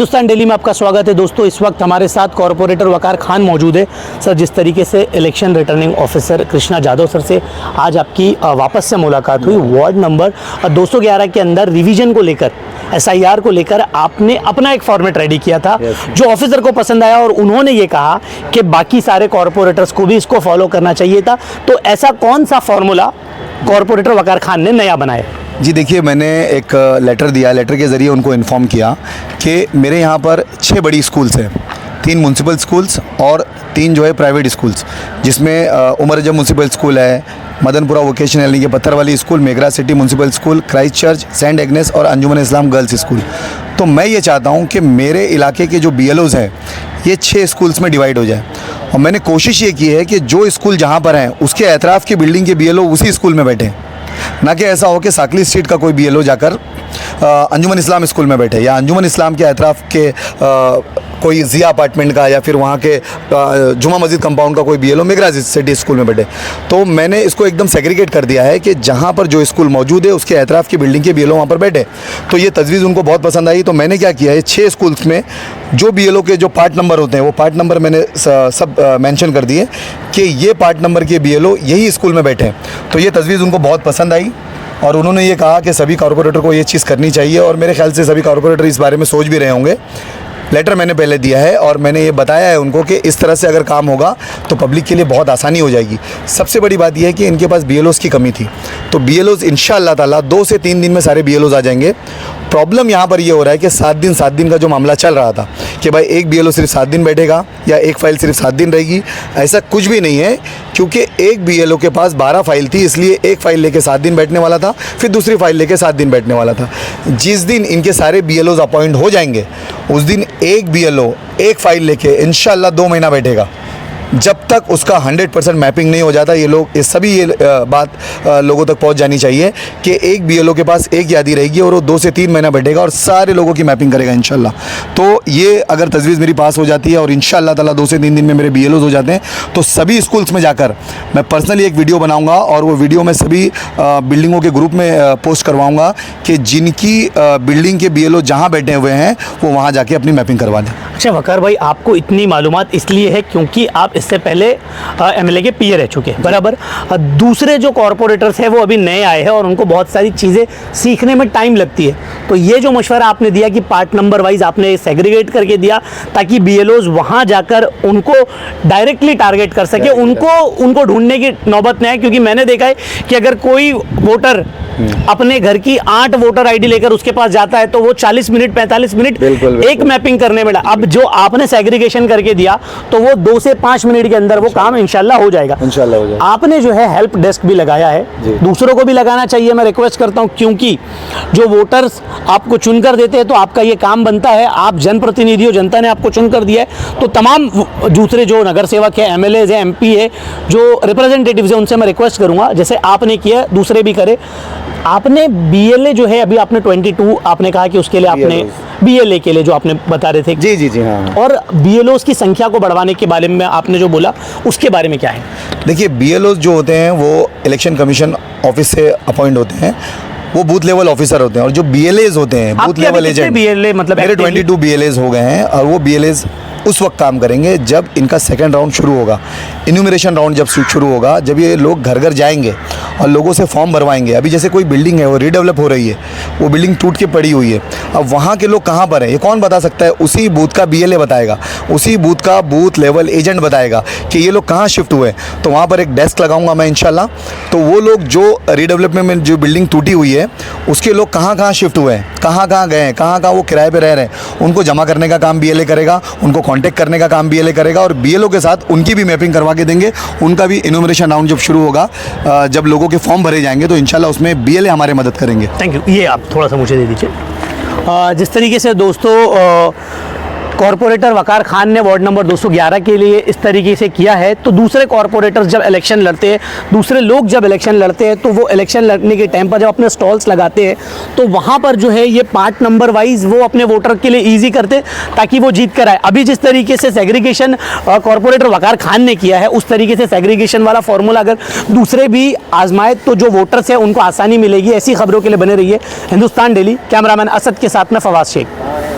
Hindustan daily में आपका स्वागत है दोस्तों। इस वक्त हमारे साथ कॉरपोरेटर वकार खान मौजूद है। सर, जिस तरीके से election returning officer Krishna Jadhav sir से आज आपकी वापस से मुलाकात हुई, वार्ड नंबर 211 के अंदर रिवीजन को लेकर, SIR को लेकर आपने अपना एक फॉर्मेट रेडी किया था जो ऑफिसर को पसंद आया और उन्होंने ये कहा कि बाकी सारे कॉरपोरेटर्स को भी इसको फॉलो करना चाहिए था। तो ऐसा कौन सा फॉर्मूला कॉरपोरेटर वकार खान ने नया बनाया? जी देखिए, मैंने एक लेटर दिया, लेटर के ज़रिए उनको इन्फॉर्म किया कि मेरे यहाँ पर 6 बड़ी स्कूल्स हैं, 3 म्यूनसिपल स्कूल्स और 3 जो है प्राइवेट स्कूल्स, जिसमें उमर अजम म्यूनसिपल स्कूल है, मदनपुरा वोकेशनल यानी कि पत्थरवाली school, Meghra city municipal school, Christ Church, Saint Agnes और अंजुमन इस्लाम गर्ल्स स्कूल। तो मैं ये चाहता हूँ कि मेरे इलाके के जो BLOs हैं ये 6 स्कूल्स में डिवाइड हो जाए। और मैंने कोशिश ये की है कि जो स्कूल जहाँ पर हैं उसके एतराफ़ की बिल्डिंग के BLO उसी स्कूल में बैठे, ना कि ऐसा हो कि साकली स्ट्रीट का कोई BLO जाकर अंजुमन इस्लाम स्कूल में बैठे, या अंजुमन इस्लाम के अतराफ़ के कोई ज़िया अपार्टमेंट का या फिर वहाँ के जुमा मस्जिद कंपाउंड का कोई BLO मेघरा सिटी स्कूल में बैठे। तो मैंने इसको एकदम सेग्रीगेट कर दिया है कि जहाँ पर जो स्कूल मौजूद है उसके अतराफ़ की बिल्डिंग के BLO वहाँ पर बैठे। तो ये तजवीज़ उनको बहुत पसंद आई। तो मैंने क्या किया है, 6 स्कूल्स में जो BLO के जो पार्ट नंबर होते हैं वो पार्ट नंबर मैंने सब मेंशन कर दिए कि ये पार्ट नंबर के BLO यही स्कूल में बैठे हैं। तो ये तजवीज़ उनको बहुत पसंद आई और उन्होंने ये कहा कि सभी कॉरपोरेटर को ये चीज़ करनी चाहिए, और मेरे ख्याल से सभी कॉरपोरेटर इस बारे में सोच भी रहे होंगे। लेटर मैंने पहले दिया है और मैंने ये बताया है उनको कि इस तरह से अगर काम होगा तो पब्लिक के लिए बहुत आसानी हो जाएगी। सबसे बड़ी बात यह है कि इनके पास BLOs की कमी थी, तो BLOs इंशाअल्लाह ताला 2 से 3 दिन में सारे BLOs आ जाएंगे। प्रॉब्लम यहाँ पर ये हो रहा है कि 7 दिन का जो मामला चल रहा था कि भाई एक BLO सिर्फ 7 दिन बैठेगा या एक फ़ाइल सिर्फ 7 दिन रहेगी, ऐसा कुछ भी नहीं है, क्योंकि एक BLO के पास 12 फाइल थी, इसलिए एक फ़ाइल लेके 7 दिन बैठने वाला था, फिर दूसरी फाइल लेके 7 दिन बैठने वाला था। जिस दिन इनके सारे BLOs अपॉइंट हो जाएंगे उस दिन एक BLO एक फ़ाइल लेके इंशाअल्लाह 2 महीना बैठेगा, जब तक उसका 100% मैपिंग नहीं हो जाता। ये लोग ये बात लोगों तक पहुंच जानी चाहिए कि एक BLO के पास एक यादी रहेगी और वो 2 से 3 महीना बैठेगा और सारे लोगों की मैपिंग करेगा इंशाल्लाह। तो ये अगर तजवीज़ मेरी पास हो जाती है और इंशाल्लाह ताला 2 से 3 दिन में मेरे BLOs हो जाते हैं, तो सभी स्कूल्स में जाकर मैं पर्सनली एक वीडियो बनाऊँगा और वो वीडियो मैं सभी बिल्डिंगों के ग्रुप में पोस्ट करवाऊँगा कि जिनकी बिल्डिंग के BLO जहाँ बैठे हुए हैं वो वहाँ जाके अपनी मैपिंग करवा दें। अच्छा वकार भाई, आपको इतनी मालूमात इसलिए है क्योंकि आप इससे पहले MLA के पीए रह चुके हैं, बराबर। दूसरे जो कॉरपोरेटर्स हैं वो अभी नए आए हैं और उनको बहुत सारी चीज़ें सीखने में टाइम लगती है। तो ये जो मशवरा आपने दिया कि पार्ट नंबर वाइज आपने सेग्रीगेट करके दिया ताकि BLOs वहाँ जाकर उनको डायरेक्टली टारगेट कर सके, उनको ढूंढने की नौबत न आए। क्योंकि मैंने देखा है कि अगर कोई वोटर अपने घर की 8 वोटर ID लेकर उसके पास जाता है तो वो 40 मिनट 45 मिनट एक मैपिंग करने में। अब जो आपने सेग्रीगेशन करके दिया तो वो 2 से 5 मिनट के अंदर वो काम इंशाल्लाह हो जाएगा। आपने जो है हेल्प डेस्क भी लगाया है, दूसरों को भी लगाना चाहिए, मैं रिक्वेस्ट करता हूं, क्योंकि जो वोटर्स आपको चुनकर देते हैं तो आपका ये काम बनता है, आप जनप्रतिनिधि हो, जनता ने आपको चुनकर दिया है। तो तमाम दूसरे जो नगर सेवक है, MLAs है, MP है, जो रिप्रेजेंटेटिव्स है, उनसे मैं रिक्वेस्ट करूंगा जैसे आपने किया दूसरे भी करे। आपने BLA जो है अभी आपने 22 आपने कहा कि उसके लिए आपने BLA के लिए जो आपने बता रहे थे, जी हाँ। और BLOs की संख्या को बढ़वाने के बारे में आपने जो बोला उसके बारे में क्या है? देखिए, BLOs जो होते हैं वो इलेक्शन कमीशन ऑफिस से अपॉइंट होते हैं, वो बूथ लेवल ऑफिसर होते हैं, और जो BLAs होते हैं बूथ लेवल एजेंट, BLA मतलब मेरे 22 BLAs हो गए हैं, और वो BLAs उस वक्त काम करेंगे जब इनका सेकंड राउंड शुरू होगा, इन्यूमरेशन राउंड जब शुरू होगा, जब ये लोग घर घर जाएंगे और लोगों से फॉर्म भरवाएंगे। अभी जैसे कोई बिल्डिंग है वो रीडेवलप हो रही है, वो बिल्डिंग टूट के पड़ी हुई है, अब वहाँ के लोग कहाँ पर हैं ये कौन बता सकता है? उसी बूथ का BLA बताएगा, उसी बूथ का बूथ लेवल एजेंट बताएगा कि ये लोग कहाँ शिफ्ट हुए। तो वहाँ पर एक डेस्क लगाऊंगा मैं इंशाल्लाह, तो वो लोग जो रीडेवलपमेंट में जो बिल्डिंग टूटी हुई है उसके लोग कहाँ शिफ्ट हुए हैं, कहाँ गए हैं, कहाँ वो किराए पर रह रहे हैं, उनको जमा करने का काम BLA करेगा, उनको कांटेक्ट करने का काम BLA करेगा, और BLO के साथ उनकी भी मैपिंग करवा के देंगे। उनका भी इन्यूमरेशन राउंड जब शुरू होगा, जब लोगों के फॉर्म भरे जाएंगे तो इंशाल्लाह उसमें BLA हमारे मदद करेंगे। Thank you. ये आप थोड़ा सा मुझे दे दीजिए। जिस तरीके से दोस्तों कॉरपोरेटर वकार खान ने वार्ड नंबर 211 के लिए इस तरीके से किया है, तो दूसरे कॉरपोरेटर्स जब इलेक्शन लड़ते हैं, दूसरे लोग जब इलेक्शन लड़ते हैं, तो वो इलेक्शन लड़ने के टाइम पर जब अपने स्टॉल्स लगाते हैं तो वहाँ पर जो है ये पार्ट नंबर वाइज वो अपने वोटर के लिए ईजी करते ताकि वो जीत कर आए। अभी जिस तरीके से सेग्रीगेशन कॉरपोरेटर वकार खान ने किया है, उस तरीके से सेग्रीगेशन वाला फॉर्मूला अगर दूसरे भी आजमाए तो जो वोटर्स है उनको आसानी मिलेगी। ऐसी खबरों के लिए बने रहिए हिंदुस्तान डेली। कैमरामैन असद के साथ में फवाद शेख।